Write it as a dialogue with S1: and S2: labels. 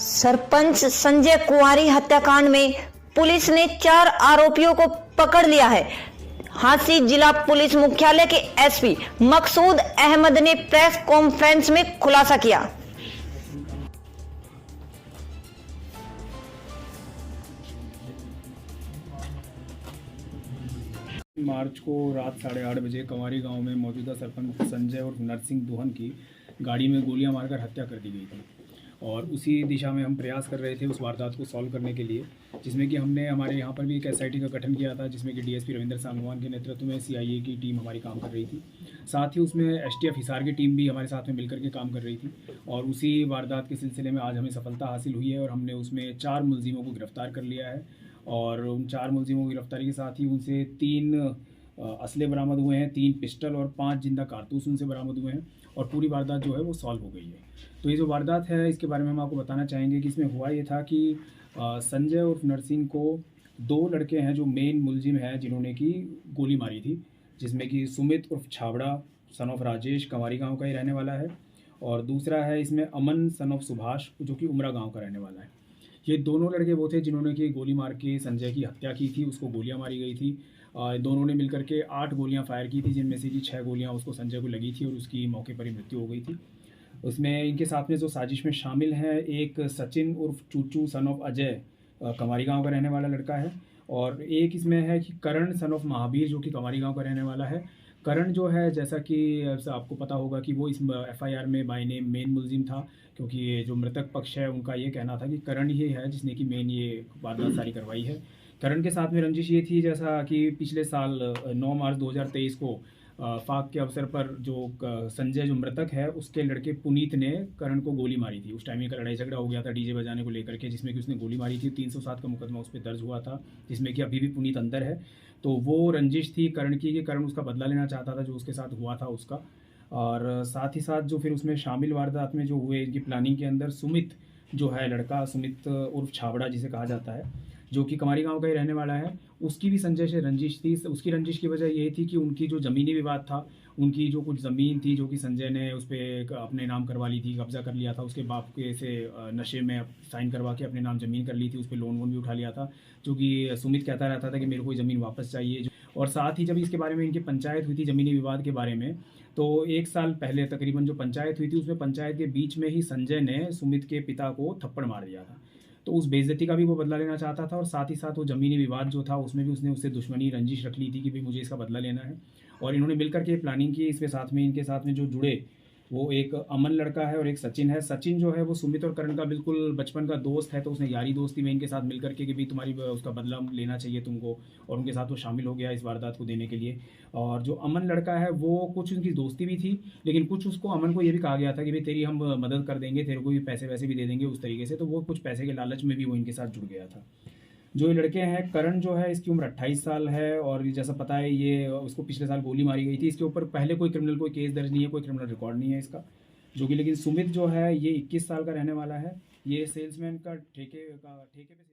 S1: सरपंच संजय कुंवारी हत्याकांड में पुलिस ने 4 आरोपियों को पकड़ लिया है। हांसी जिला पुलिस मुख्यालय के एसपी मकसूद अहमद ने प्रेस कॉन्फ्रेंस में खुलासा किया।
S2: मार्च को रात 8:30 बजे कंवारी गांव में मौजूदा सरपंच संजय और नरसिंह दोहन की गाड़ी में गोलियां मारकर हत्या कर दी गई थी और उसी दिशा में हम प्रयास कर रहे थे उस वारदात को सॉल्व करने के लिए, जिसमें कि हमने हमारे यहाँ पर भी एक एसआईटी का गठन किया था, जिसमें कि डीएसपी रविंद्र सांगवान के नेतृत्व में सीआईए की टीम हमारी काम कर रही थी। साथ ही उसमें एसटीएफ हिसार की टीम भी हमारे साथ में मिलकर के काम कर रही थी और उसी वारदात के सिलसिले में आज हमें सफलता हासिल हुई है और हमने उसमें 4 मुलजिमों को गिरफ्तार कर लिया है। और उन 4 मुलजिमों की गिरफ्तारी के साथ ही उनसे 3 असले बरामद हुए हैं, 3 पिस्टल और 5 जिंदा कारतूस उनसे बरामद हुए हैं और पूरी वारदात जो है वो सॉल्व हो गई है। तो ये जो वारदात है इसके बारे में हम आपको बताना चाहेंगे कि इसमें हुआ ये था कि संजय और नरसिंह को 2 लड़के हैं जो मेन मुलजिम हैं जिन्होंने की गोली मारी थी, जिसमें कि सुमित उर्फ छाबड़ा सन ऑफ राजेश कंवारी गाँव का ही रहने वाला है और दूसरा है इसमें अमन सन ऑफ सुभाष जो कि उमरा गाँव का रहने वाला है। ये दोनों लड़के वो थे जिन्होंने कि गोली मार के संजय की हत्या की थी, उसको गोलियां मारी गई थी। दोनों ने मिलकर के 8 गोलियां फायर की थी, जिनमें से कि 6 गोलियां उसको संजय को लगी थी और उसकी मौके पर ही मृत्यु हो गई थी। उसमें इनके साथ में जो साजिश में शामिल है, एक सचिन उर्फ चूचू सन ऑफ अजय कंवारी गाँव का रहने वाला लड़का है और एक इसमें है कि करण सन ऑफ महावीर जो कि कंवारी गाँव का रहने वाला है। करण जो है जैसा कि आपको पता होगा कि वो इस एफआईआर में बाय नेम मेन मुलजिम था, क्योंकि ये जो मृतक पक्ष है उनका ये कहना था कि करण ही है जिसने कि मेन ये वारदात सारी करवाई है। करण के साथ में रंजिश ये थी जैसा कि पिछले साल 9 मार्च 2023 को फाक के अवसर पर जो संजय जो मृतक है उसके लड़के पुनीत ने करण को गोली मारी थी। उस टाइम का लड़ाई झगड़ा हो गया था डीजे बजाने को लेकर के, जिसमें कि उसने गोली मारी थी। 307 का मुकदमा उस पर दर्ज हुआ था, जिसमें कि अभी भी पुनीत अंदर है। तो वो रंजिश थी करण की कि करण उसका बदला लेना चाहता था जो उसके साथ हुआ था उसका। और साथ ही साथ जो फिर उसमें शामिल वारदात में जो हुए इनकी प्लानिंग के अंदर सुमित जो है लड़का, सुमित उर्फ छाबड़ा जिसे कहा जाता है, जो कि कंवारी गांव का ही रहने वाला है, उसकी भी संजय से रंजिश थी। उसकी रंजिश की वजह यही थी कि उनकी जो ज़मीनी विवाद था, उनकी जो कुछ ज़मीन थी जो कि संजय ने उस पर अपने नाम करवा ली थी, कब्जा कर लिया था, उसके बाप के से नशे में साइन करवा के अपने नाम ज़मीन कर ली थी, उस पर लोन वोन भी उठा लिया था, जो कि सुमित कहता रहता था कि मेरे को ज़मीन वापस चाहिए। और साथ ही जब इसके बारे में इनकी पंचायत हुई थी ज़मीनी विवाद के बारे में, तो 1 साल पहले तकरीबन जो पंचायत हुई थी उसमें पंचायत के बीच में ही संजय ने सुमित के पिता को थप्पड़ मार दिया था। तो उस बेइज्जती का भी वो बदला लेना चाहता था और साथ ही साथ वो ज़मीनी विवाद जो था उसमें भी उसने उससे दुश्मनी रंजिश रख ली थी कि भाई मुझे इसका बदला लेना है। और इन्होंने मिलकर के प्लानिंग की। इसके साथ में इनके साथ में जो जुड़े वो एक अमन लड़का है और एक सचिन है। सचिन जो है वो सुमित और करण का बिल्कुल बचपन का दोस्त है, तो उसने यारी दोस्ती में इनके साथ मिलकर के कि भाई तुम्हारी उसका बदला लेना चाहिए तुमको, और उनके साथ वो शामिल हो गया इस वारदात को देने के लिए। और जो अमन लड़का है वो कुछ उनकी दोस्ती भी थी, लेकिन कुछ उसको अमन को ये भी कहा गया था कि भाई तेरी हम मदद कर देंगे, तेरे को भी पैसे वैसे भी दे देंगे उस तरीके से। तो वो कुछ पैसे के लालच में भी वो इनके साथ जुड़ गया था। जो ये लड़के हैं, करण जो है इसकी उम्र 28 साल है और जैसा पता है ये उसको पिछले साल गोली मारी गई थी। इसके ऊपर पहले कोई केस दर्ज नहीं है, कोई क्रिमिनल रिकॉर्ड नहीं है इसका। जो कि लेकिन सुमित जो है ये 21 साल का रहने वाला है। ये सेल्समैन का ठेके पे